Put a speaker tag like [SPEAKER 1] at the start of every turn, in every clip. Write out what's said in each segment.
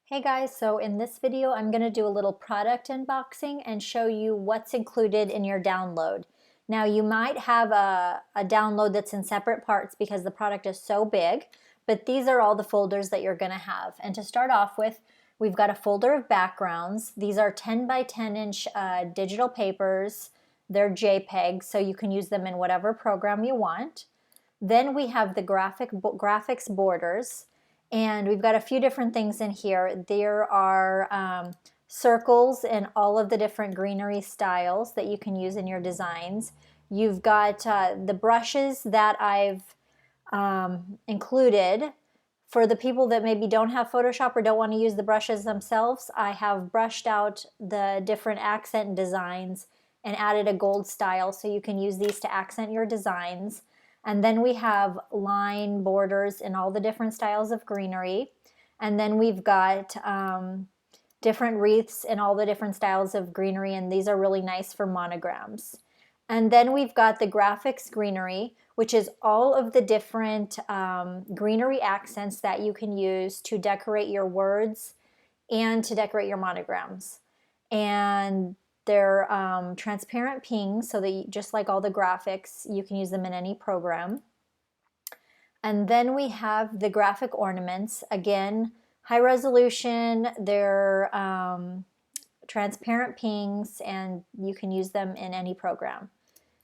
[SPEAKER 1] Hey guys, so in this video I'm going to do a little product unboxing and show you what's included in your download. Now you might have a download that's in separate parts because the product is so big, but these are all the folders that you're going to have. And to start off with, we've got a folder of backgrounds. These are 10 by 10 inch digital papers. They're JPEG, so you can use them in whatever program you want. Then we have the graphics borders. And we've got a few different things in here. There are circles in all of the different greenery styles that you can use in your designs. You've got the brushes that I've included. For the people that maybe don't have Photoshop or don't want to use the brushes themselves, I have brushed out the different accent designs and added a gold style so you can use these to accent your designs. And then we have line borders in all the different styles of greenery. And then we've got different wreaths in all the different styles of greenery, and these are really nice for monograms. And then we've got the graphics greenery, which is all of the different greenery accents that you can use to decorate your words and to decorate your monograms. And they're transparent pings, so that just like all the graphics, you can use them in any program. And then we have the graphic ornaments. Again, high resolution, they're transparent pings, and you can use them in any program.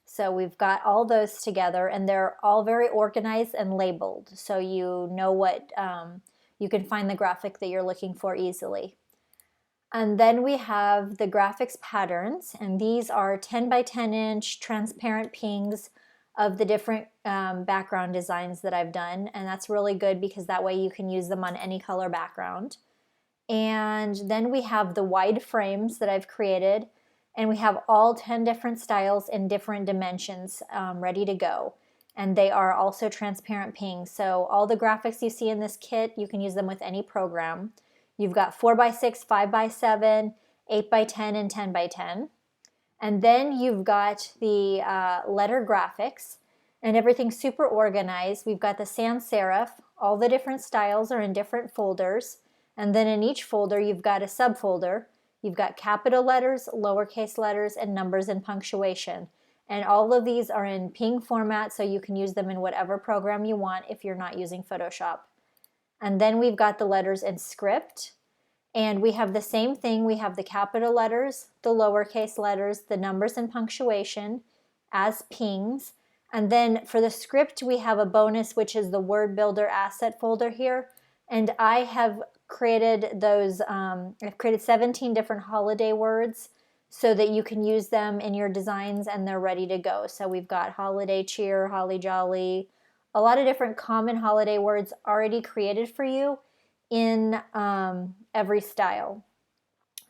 [SPEAKER 1] So we've got all those together, and they're all very organized and labeled, so you know what, you can find the graphic that you're looking for easily. And then we have the graphics patterns, and these are 10 by 10 inch transparent pings of the different background designs that I've done, and that's really good because that way you can use them on any color background. And then we have the wide frames that I've created, and we have all 10 different styles in different dimensions ready to go. And they are also transparent pings, so all the graphics you see in this kit, you can use them with any program. You've got 4x6, 5x7, 8x10, and 10x10. And then you've got the letter graphics, and everything's super organized. We've got the sans serif. All the different styles are in different folders. And then in each folder, you've got a subfolder. You've got capital letters, lowercase letters, and numbers and punctuation. And all of these are in ping format, so you can use them in whatever program you want if you're not using Photoshop. And then we've got the letters in script, and we have the same thing. We have the capital letters, the lowercase letters, the numbers and punctuation as pings. And then for the script, we have a bonus, which is the word builder asset folder here. And I have created those, I've created 17 different holiday words so that you can use them in your designs and they're ready to go. So we've got holiday cheer, holly jolly, a lot of different common holiday words already created for you in every style.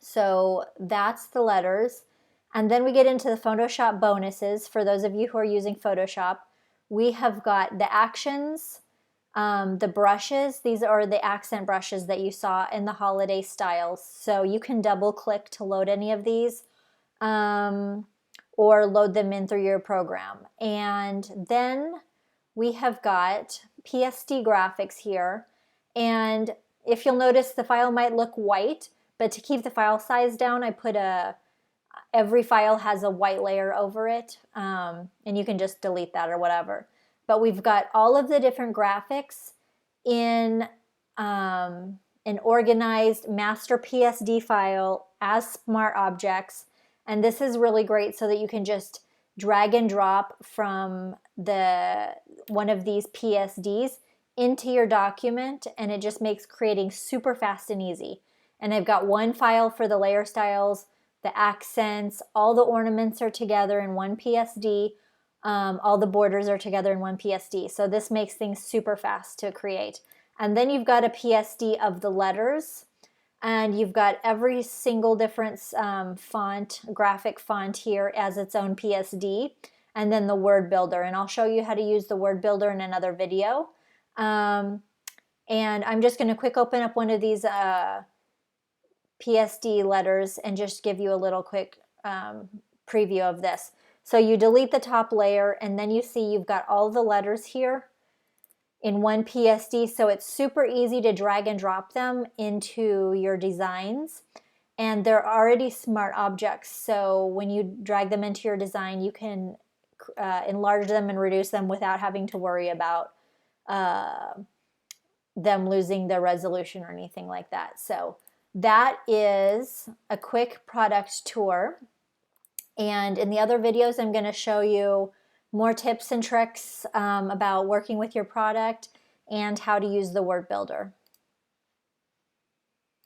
[SPEAKER 1] So that's the letters. And then we get into the Photoshop bonuses. For those of you who are using Photoshop, we have got the actions, the brushes. These are the accent brushes that you saw in the holiday styles. So you can double click to load any of these or load them in through your program. And then we have got PSD graphics here, and if you'll notice, the file might look white, but to keep the file size down, I put every file has a white layer over it, and you can just delete that or whatever. But we've got all of the different graphics in an organized master PSD file as smart objects, and this is really great so that you can just drag and drop from one of these PSDs into your document, and it just makes creating super fast and easy. And I've got one file for the layer styles, the accents, all the ornaments are together in one PSD, all the borders are together in one PSD. So this makes things super fast to create. And then you've got a PSD of the letters, and you've got every single different graphic font here as its own PSD, and then the word builder. And I'll show you how to use the word builder in another video. And I'm just going to quick open up one of these PSD letters and just give you a little quick preview of this. So you delete the top layer, and then you see you've got all the letters here in one PSD, so it's super easy to drag and drop them into your designs. And they're already smart objects, so when you drag them into your design, you can enlarge them and reduce them without having to worry about them losing their resolution or anything like that. So that is a quick product tour. And in the other videos, I'm going to show you more tips and tricks about working with your product and how to use the word builder.